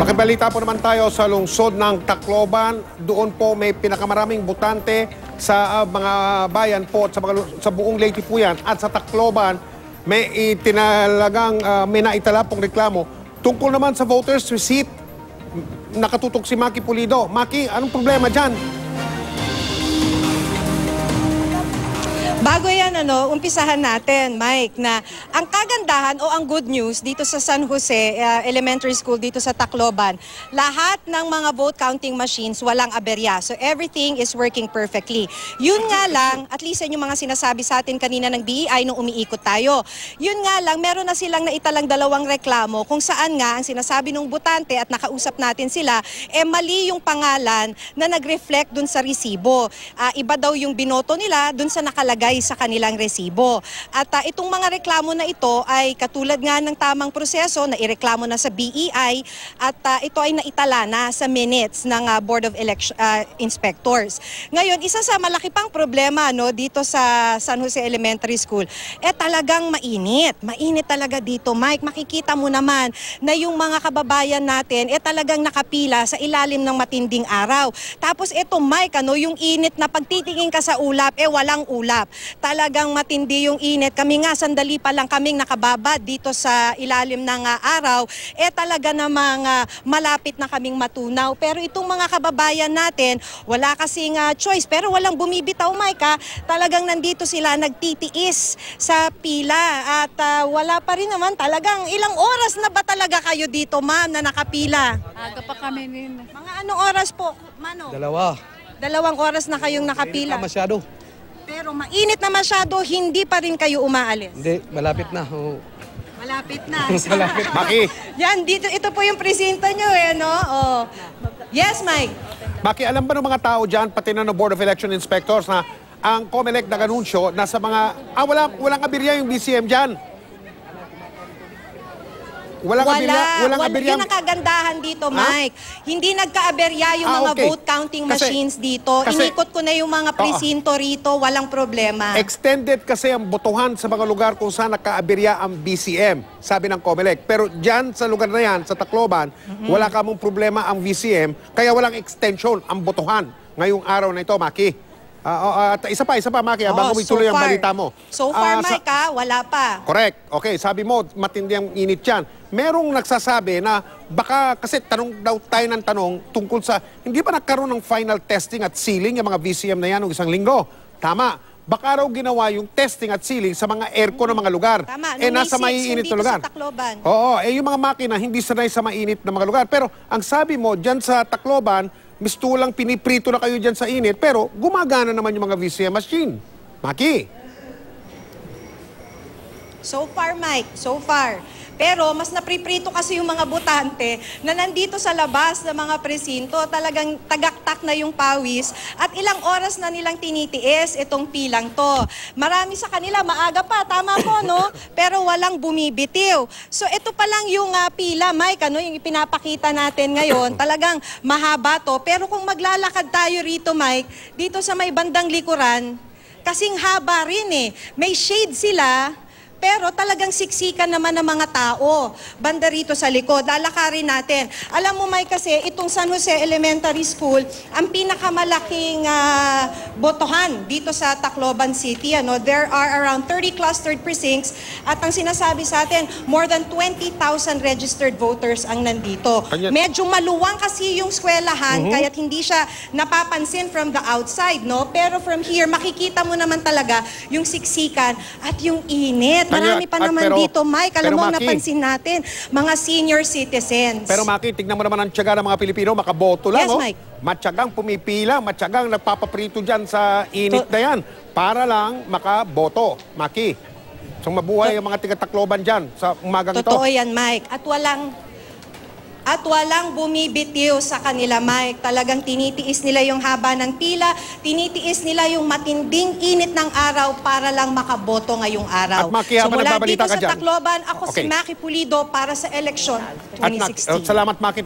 Makibalita po naman tayo sa lungsod ng Tacloban. Doon po may pinakamaraming botante sa mga bayan po at sa buong Leyte po yan. At sa Tacloban, may may naitala pong reklamo tungkol naman sa voters receipt. Nakatutok si Maki Pulido. Maki, anong problema dyan? Bago yan, umpisahan natin, Mike, na ang kagandahan o ang good news dito sa San Jose Elementary School dito sa Tacloban, lahat ng mga vote counting machines walang aberya. So everything is working perfectly. Yun nga lang, at least yung mga sinasabi sa atin kanina ng BEI nung umiikot tayo. Yun nga lang, meron na silang naitalang dalawang reklamo kung saan nga ang sinasabi ng botante at nakausap natin sila, mali yung pangalan na nag-reflect dun sa resibo. Iba daw yung binoto nila dun sa nakalagay sa kanilang resibo. At itong mga reklamo na ito ay katulad nga ng tamang proseso na ireklamo na sa BEI at ito ay naitala na sa minutes ng Board of Inspectors. Ngayon, isa sa malaki pang problema dito sa San Jose Elementary School, talagang mainit. Mainit talaga dito, Mike. Makikita mo naman na yung mga kababayan natin talagang nakapila sa ilalim ng matinding araw. Tapos ito, Mike, yung init na pagtitingin ka sa ulap, walang ulap. Talagang matindi yung init. Kami nga, sandali pa lang kaming nakababad dito sa ilalim ng araw, talaga namang malapit na kaming matunaw. Pero itong mga kababayan natin, wala kasing choice. Pero walang bumibitaw, Mike. Talagang nandito sila, nagtitiis sa pila. At wala pa rin naman talagang ilang oras na ba talaga kayo dito, ma'am, na nakapila? Aga pa kami rin. Mga anong oras po, Mano? Dalawang oras na kayong nakapila. Masyado. Pero mainit na masyado, hindi pa rin kayo umaalis. Hindi, malapit na. Malapit na. Malapit, Maki. Yan, ito po yung presinta nyo no? Oh. Yes, Mike. Maki, alam ba ng mga tao dyan, pati na ng Board of Election Inspectors, na ang COMELEC nag-anunsyo na sa mga, walang aberya yung BCM dyan. Walang aberya. Yun ang kagandahan dito, Mike. Hindi nagka-aberya yung mga vote counting machines dito. Inikot ko na yung mga presinto rito, walang problema. Extended kasi ang botohan sa mga lugar kung saan nagka-aberya ang BCM, sabi ng COMELEC. Pero dyan sa lugar na yan, sa Tacloban, wala kamong problema ang VCM, kaya walang extension ang botohan ngayong araw na ito, Maki. At isa pa, Maki, bago ituloy ang balita mo. So far, Mike, wala pa. Correct. Okay, sabi mo, matindi ang init yan. Merong nagsasabi na baka, kasi tanong daw tayo ng tanong tungkol sa, hindi ba nagkaroon ng final testing at sealing yung mga VCM na yan ng isang linggo? Tama. Baka raw ginawa yung testing at sealing sa mga aircon ng mga lugar. Tama. Nasa maiinit na lugar. Sa Tacloban. Oo, yung mga makina hindi sanay sa mainit na mga lugar. Pero ang sabi mo, dyan sa Tacloban, mistulang piniprito na kayo dyan sa init, pero gumagana naman yung mga VCM machine. Maki. So far, Mike, so far. Pero mas napriprito kasi yung mga botante na nandito sa labas ng mga presinto, talagang tagaktak na yung pawis at ilang oras na nilang tinitiis itong pilang to. Marami sa kanila, maaga pa, tama po, no? Pero walang bumibitiw. So ito pa lang yung pila, Mike, yung ipinapakita natin ngayon, talagang mahaba to. Pero kung maglalakad tayo rito, Mike, dito sa may bandang likuran, kasing haba rin May shade sila, pero talagang siksikan naman ng mga tao banda rito sa likod. Lalakarin natin. Alam mo, Mike, kasi itong San Jose Elementary School, ang pinakamalaking botohan dito sa Tacloban City. There are around 30 clustered precincts at ang sinasabi sa atin, more than 20,000 registered voters ang nandito. Medyo maluwang kasi yung eskwelahan, kaya't hindi siya napapansin from the outside, Pero from here, makikita mo naman talaga yung siksikan at yung init. Marami pa naman dito, Mike. Alam mo, napansin natin, mga senior citizens. Pero Maki, tignan mo naman ang tiyaga ng mga Pilipino, makaboto lang. Yes, Mike. Matyagang pumipila, matyagang nagpapaprito dyan sa init na yan para lang makaboto. Maki, so mabuhay ang mga tiga-Tacloban dyan sa umagang ito. Totoo yan, Mike. At walang bumibitiw sa kanila, Mike. Talagang tinitiis nila yung haba ng pila, tinitiis nila yung matinding init ng araw para lang makaboto ngayong araw. At Maki, so mula dito ka sa Tacloban, ako si Maki Pulido para sa eleksyon 2016. Salamat, Maki.